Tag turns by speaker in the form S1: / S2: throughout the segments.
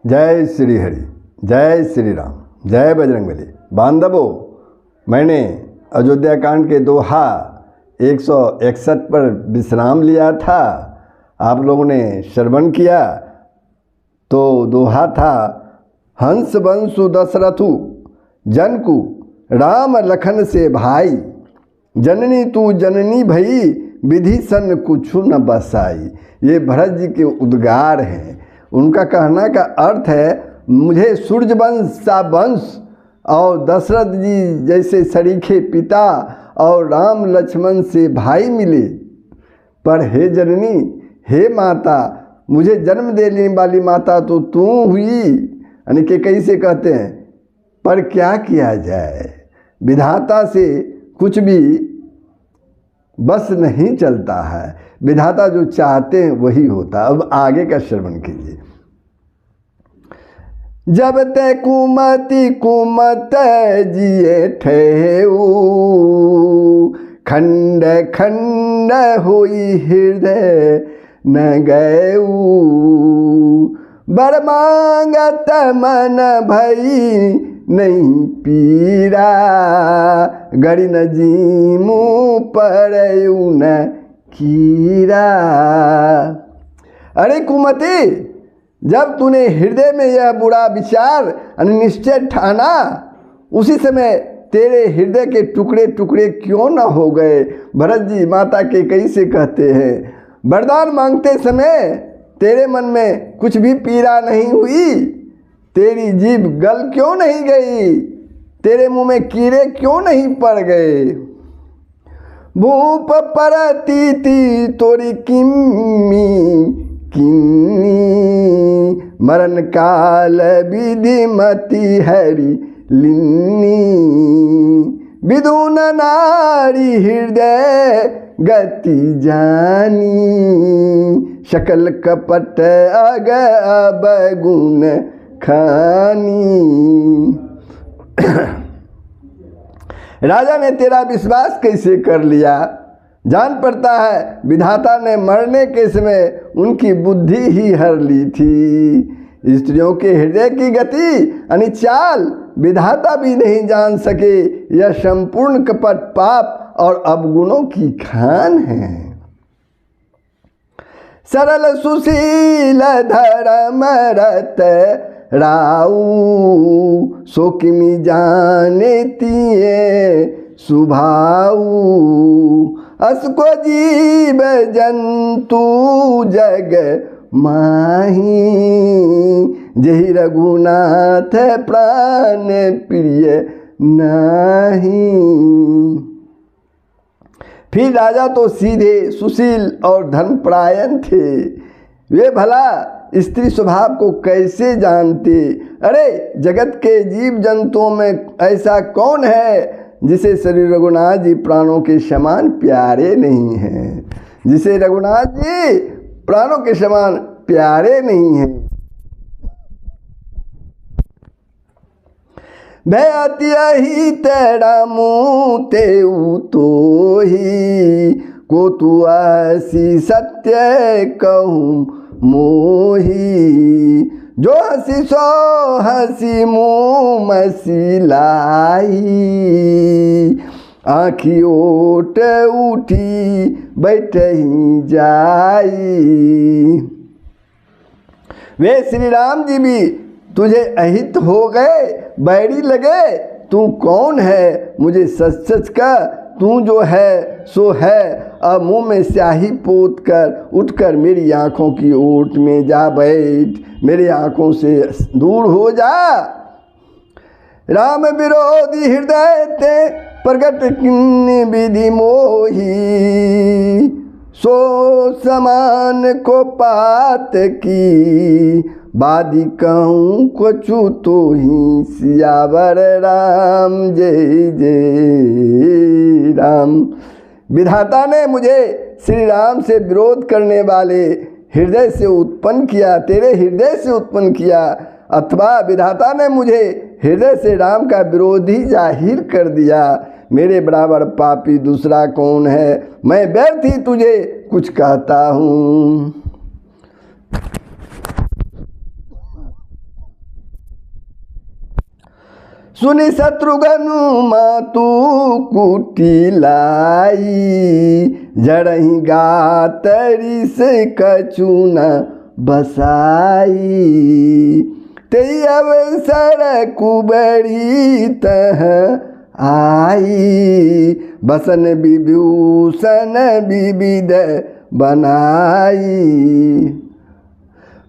S1: जय श्री हरि, जय श्री राम, जय बजरंगबली। बांधवों, मैंने अयोध्या कांड के दोहा 161 पर विश्राम लिया था। आप लोगों ने श्रवण किया। तो दोहा था, हंस बंसु दशरथु जनकु राम लखन से भाई, जननी तू जननी भई विधि सन कुछु न बसाई। ये भरत जी के उद्गार हैं। उनका कहना का अर्थ है, मुझे सूर्य वंश सा वंश और दशरथ जी जैसे सरीखे पिता और राम लक्ष्मण से भाई मिले, पर हे जननी, हे माता, मुझे जन्म देने वाली माता तो तू हुई। यानी कि कैसे कहते हैं, पर क्या किया जाए, विधाता से कुछ भी बस नहीं चलता है। विधाता जो चाहते हैं वही होता है। अब आगे का श्रवण कीजिए। जब ते कुमति कुमत जिए ठेऊ, खंड खंड हुई हृदय न गएऊ। बर मांगत मन भई नहीं पीरा, गड़ी न जीमू पड़ऊ न कीरा। अरे कुमति, जब तूने हृदय में यह बुरा विचार निश्चय ठाना, उसी समय तेरे हृदय के टुकड़े टुकड़े क्यों न हो गए। भरत जी माता के कैसे कहते हैं, वरदान मांगते समय तेरे मन में कुछ भी पीड़ा नहीं हुई, तेरी जीभ गल क्यों नहीं गई, तेरे मुंह में कीड़े क्यों नहीं पड़ गए। भूप परती तोरी किम्मी किन्नी, मरण काल विधि मति हरि लिन्नी। विदुन नारी हृदय गति जानी, शकल कपट अग अवगुण खानी। राजा ने तेरा विश्वास कैसे कर लिया। जान पड़ता है विधाता ने मरने के समय उनकी बुद्धि ही हर ली थी। स्त्रियों के हृदय की गति यानी चाल विधाता भी नहीं जान सके। यह संपूर्ण कपट पाप और अवगुणों की खान है। सरल सुशील धर्म रत राऊ, सो किमि जाने तिये सुभाऊ। असको जीव जंतु जग माही, जहि रघुनाथ प्राण प्रिय नाही। फिर राजा तो सीधे सुशील और धर्मपरायण थे। वे भला स्त्री स्वभाव को कैसे जानते। अरे जगत के जीव जंतुओं में ऐसा कौन है जिसे श्री रघुनाथ जी प्राणों के समान प्यारे नहीं हैं, जिसे रघुनाथ जी प्राणों के समान प्यारे नहीं हैं। भयति ही तेरा मुँह तेऊ तो ही, को तू ऐसी सत्य कहूँ मोही। जो हंसी सो हंसी मुँह मसीलाई, आँखी ओट उठी बैठ ही जाई। वे श्री राम जी भी तुझे अहित हो गए, बैरी लगे। तू कौन है मुझे सच सच का, तू जो है सो है। अब मुँह में स्याही पोत कर उठकर मेरी आँखों की ओट में जा बैठ, मेरी आँखों से दूर हो जा। राम विरोधी हृदय ते प्रगट किन्नी विधि मोही, सो समान को पात की, बादी कहूँ कछु तो ही सियावर राम जय जय राम। विधाता ने मुझे श्री राम से विरोध करने वाले हृदय से उत्पन्न किया, तेरे हृदय से उत्पन्न किया, अथवा विधाता ने मुझे हृदय से राम का विरोधी जाहिर कर दिया। मेरे बराबर पापी दूसरा कौन है। मैं व्यर्थ ही तुझे कुछ कहता हूँ। सुनि शत्रुघ्न मातु कुटिलाई, जड़हि गातरी से कछु न बसाई। तेई अवसर कुबरी तह आई, बसन विभूषण विविध बनाई।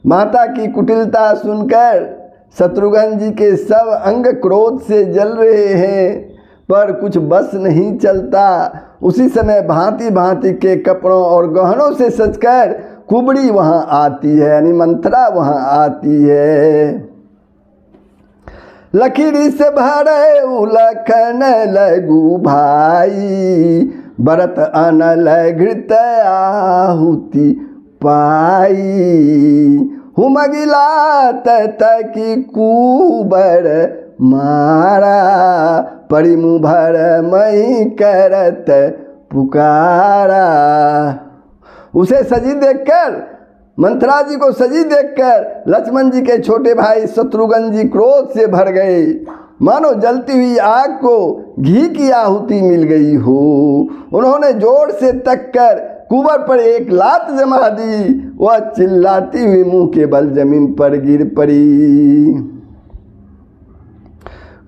S1: माता की कुटिलता सुनकर शत्रुघ्न जी के सब अंग क्रोध से जल रहे हैं, पर कुछ बस नहीं चलता। उसी समय भांति भांति के कपड़ों और गहनों से सजकर कुबड़ी वहाँ आती है, यानी मंथरा वहाँ आती है। लकीरी से भरे उलखन लगू भाई, भरत अनल घृत आहुति पाई। हुमगिला तकी कुबर मारा, परिमु भर मई करत पुकारा। उसे सजी देखकर, मंथरा जी को सजी देखकर लक्ष्मण जी के छोटे भाई शत्रुघ्न जी क्रोध से भर गए, मानो जलती हुई आग को घी की आहुति मिल गई हो। उन्होंने जोर से तक कर कुंवर पर एक लात जमा दी, वह चिल्लाती हुई मुंह के बल जमीन पर गिर पड़ी।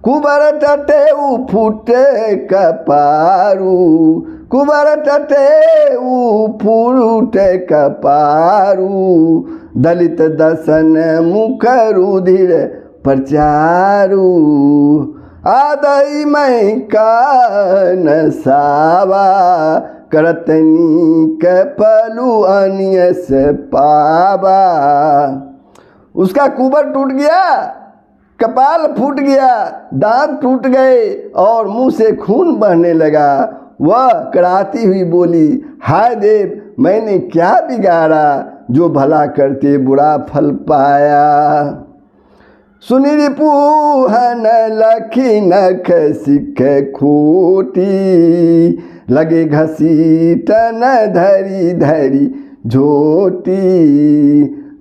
S1: कुंवर टटे फूटे कपारू, कुंवर टटे फूटे कपारू। दलित दसन मुख रुधिर प्रचारू, आदई मैं कान सावा। करतनी कपलु अनियस पावा। उसका कुंवर टूट गया, कपाल फूट गया, दांत टूट गए और मुंह से खून बहने लगा। वह कराती हुई बोली, हाय देव, मैंने क्या बिगाड़ा जो भला करके बुरा फल पाया। सुनि रिपुहन लखी नख सिख खोटी, लगे घसीटन धरी धरी झोटी।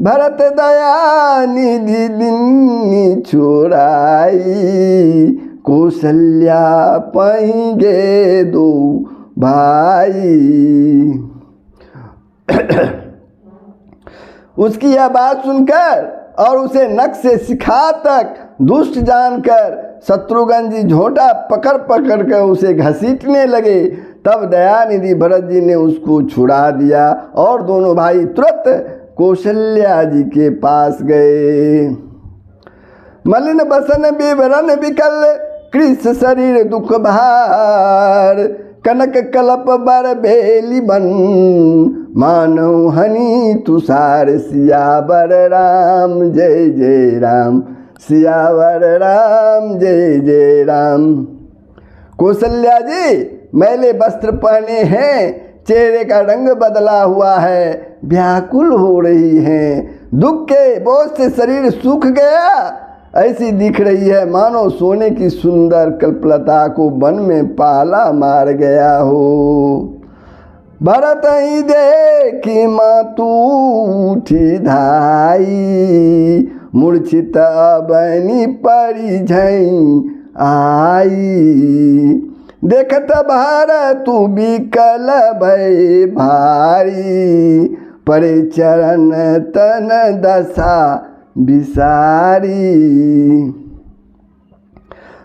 S1: भरत दया निधि दिन्नी छोड़ाई, कौशल्या पहींगे दो भाई। उसकी यह बात सुनकर और उसे नख से शिखा तक दुष्ट जानकर शत्रुघ्न जी झोंटा पकड़ पकड़ कर उसे घसीटने लगे। तब दयानिधि भरत जी ने उसको छुड़ा दिया और दोनों भाई तुरंत कौशल्या जी के पास गए। मलिन बसन विवरण विकल, कृष शरीर दुख भार। कनक कलप बर बेली बन, मानव हनी तुषार। सियावर राम जय जय राम, सियावर राम जय जय राम। कौशल्या जी मैले वस्त्र पहने हैं, चेहरे का रंग बदला हुआ है, व्याकुल हो रही हैं। दुख के बोझ से शरीर सूख गया, ऐसी दिख रही है मानो सोने की सुंदर कल्पलता को वन में पाला मार गया हो। भरत ही देखी मातु उठी धाई, मूर्छित बनी परी झई आई। देखत भारत बिकल भय भारी, परे चरण तन दशा बिसारी।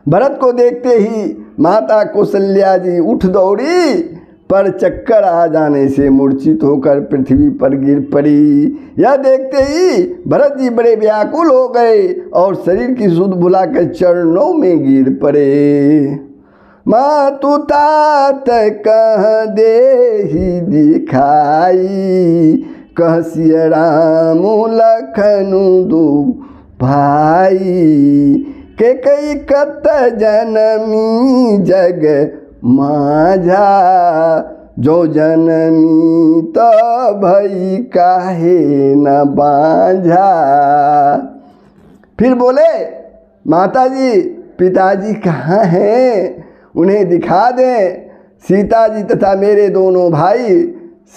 S1: भरत को देखते ही माता कौशल्या जी उठ दौड़ी, पर चक्कर आ जाने से मूर्छित होकर पृथ्वी पर गिर पड़ी। यह देखते ही भरत जी बड़े व्याकुल हो गए और शरीर की सुध भुलाकर चरणों में गिर पड़े। मातु तात कह दे ही दिखाई, कह सिया राम लखनु दो भाई। के कई कत जनमी जग माझा, जो जनमी तो भई काहे न बांझा। फिर बोले, माता जी पिताजी कहाँ हैं, उन्हें दिखा दें। सीता जी तथा मेरे दोनों भाई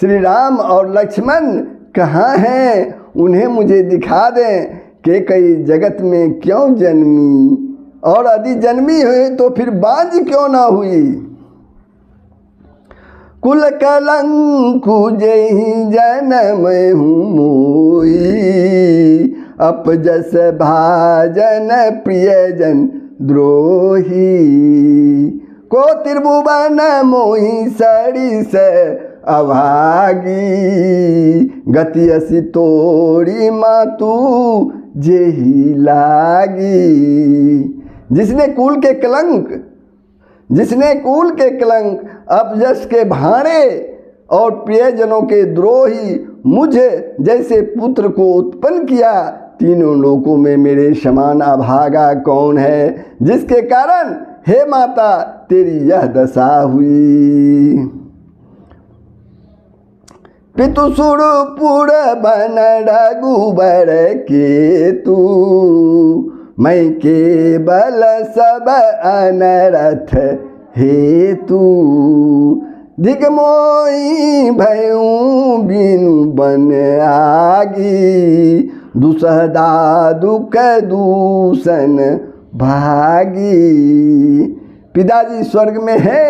S1: श्री राम और लक्ष्मण कहाँ हैं, उन्हें मुझे दिखा दें। के कई जगत में क्यों जन्मी, और यदि जन्मी हुई तो फिर बांझ क्यों ना हुई। कुल कलंकु जेहि जनम हूँ मोई, अपजस भाजन प्रियजन द्रोही। को त्रिभुवन मोहि सरिस अभागी, गति असि तोरी मातु जेहि लागी। जिसने कुल के कलंक अपजस के भाणे और प्रियजनों के द्रोही मुझे जैसे पुत्र को उत्पन्न किया, तीनों लोकों में मेरे समान अभागा कौन है, जिसके कारण हे माता तेरी यह दशा हुई। पितुसुर पुर बन रघुबर केतु, मैं केवल सब अनरथ हेतु। दिगमोई भयूं बिनु बन आगी, दुसहदा दुख दूषण भागी। पिताजी स्वर्ग में है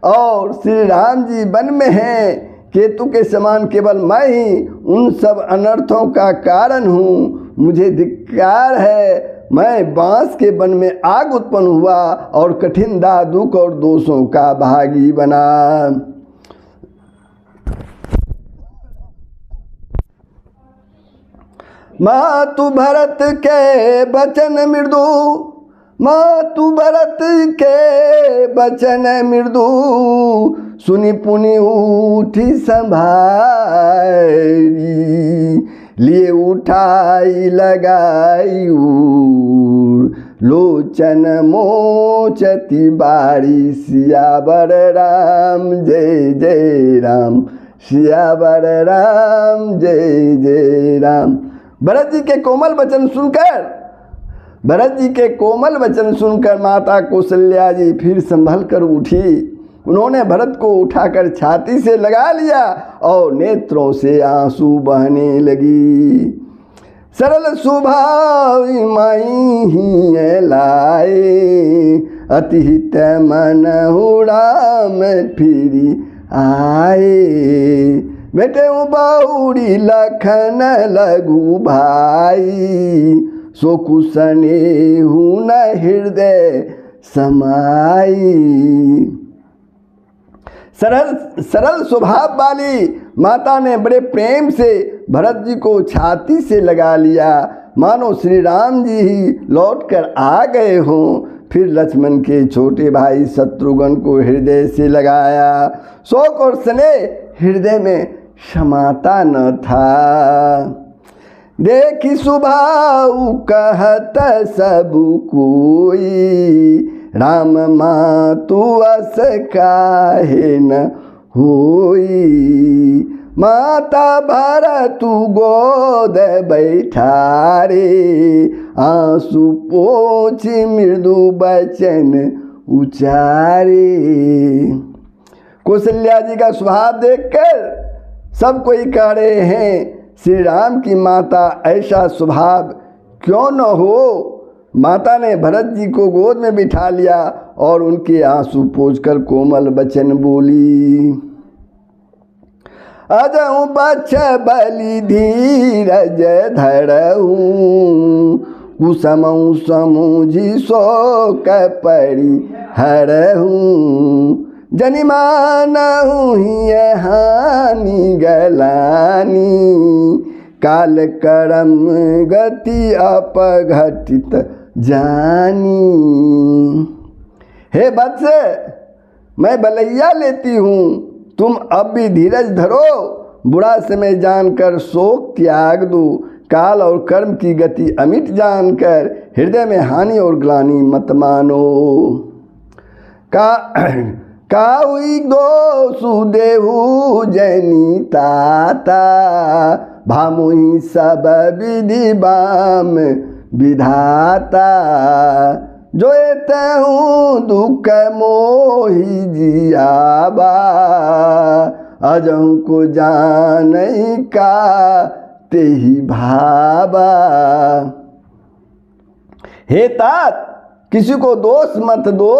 S1: और श्री राम जी वन में हैं। केतु के समान केवल मैं ही उन सब अनर्थों का कारण हूँ। मुझे धिक्कार है, मैं बांस के वन में आग उत्पन्न हुआ और कठिन दुख और दोषों का भागी बना। मातु भरत के बचन मृदु, मातु भरत के बचन मृदु, सुनि पुनि उठी संभारी। लिए उठाई लगाई लोचन मोचती बारी। सियावर राम जय जय राम, सियावर राम जय जय राम। भरत जी के कोमल वचन सुनकर माता कौशल्या जी फिर संभल कर उठी। उन्होंने भरत को उठाकर छाती से लगा लिया और नेत्रों से आंसू बहने लगी। सरल स्वभाव माई ही लाए, अति हित मन हो राम फिरी आए। बेटे बहुरी लखन लघु भाई, सो कुसने हूँ न हृदय समाई। सरल स्वभाव वाली माता ने बड़े प्रेम से भरत जी को छाती से लगा लिया, मानो श्री राम जी ही लौट कर आ गए हों। फिर लक्ष्मण के छोटे भाई शत्रुघ्न को हृदय से लगाया। शोक और स्नेह हृदय में समाता न था। देखी स्वभाव कहत सब कोई, राम मातु अस काहे न होई। माता भरतु गोद बैठारे, आंसू पोछी मृदु बचन उचारे। कौशल्या जी का स्वभाव देखकर सब कोई कह रहे हैं, श्री राम की माता ऐसा स्वभाव क्यों न हो। माता ने भरत जी को गोद में बिठा लिया और उनके आंसू पोंछकर कोमल वचन बोली। अजहु बच्छ बलि धीरज धरहूँ, कुसमऊ समुझी शोक परि हरहूँ। जनि मानहु हिय हानि गलानी, काल करम गति अपघटित जानी। हे वत्स, मैं बलैया लेती हूँ, तुम अब भी धीरज धरो। बुरा समय जानकर शोक त्याग दो, काल और कर्म की गति अमिट जानकर हृदय में हानि और ग्लानि मत मानो। काहुई दोषु देहु जनी ताता, भामुहि सब विधि बाम विधाता। जो तहूँ दुख मोहि जियाबा, अजहु को जानई का तेहि भाबा। हे तात, किसी को दोष मत दो,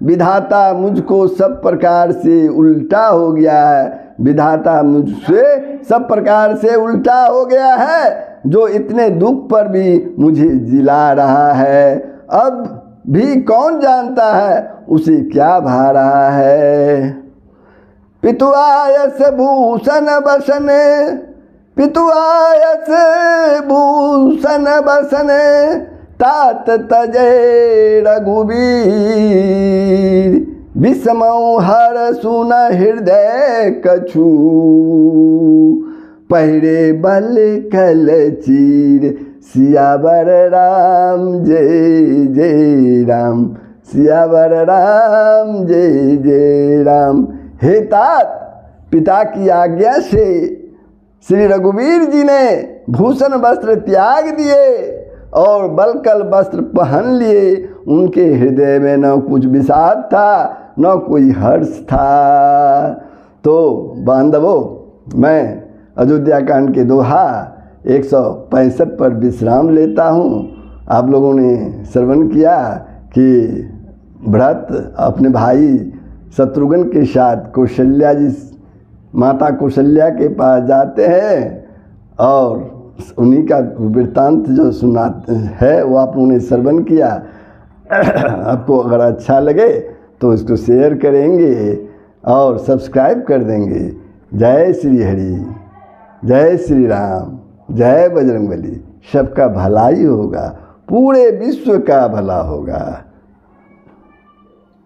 S1: विधाता मुझको सब प्रकार से उल्टा हो गया है, विधाता मुझसे सब प्रकार से उल्टा हो गया है, जो इतने दुख पर भी मुझे जिला रहा है। अब भी कौन जानता है उसे क्या भा रहा है। पितुआयस भूषण बसन, पितुआयस भूषण बसन, तात तजय रघुबीर, विषमौ हर सुन हृदय कछु, पहिरे बल कल चीर, सियावर राम जय जय राम, सियावर राम जय जय राम। हे तात, पिता की आज्ञा से श्री रघुवीर जी ने भूषण वस्त्र त्याग दिए और बलकल वस्त्र पहन लिए। उनके हृदय में न कुछ विषाद था न कोई हर्ष था। तो बांधवों, मैं अयोध्या कांड के दोहा 165 पर विश्राम लेता हूँ। आप लोगों ने श्रवण किया कि भरत अपने भाई शत्रुघ्न के साथ कौशल्या जी, माता कौशल्या के पास जाते हैं और उन्हीं का वृत्तांत जो सुनाते है वो आप लोगों ने श्रवण किया। आपको अगर अच्छा लगे तो इसको शेयर करेंगे और सब्सक्राइब कर देंगे। जय श्री हरि, जय श्री राम, जय बजरंगबली। सबका भलाई होगा, पूरे विश्व का भला होगा।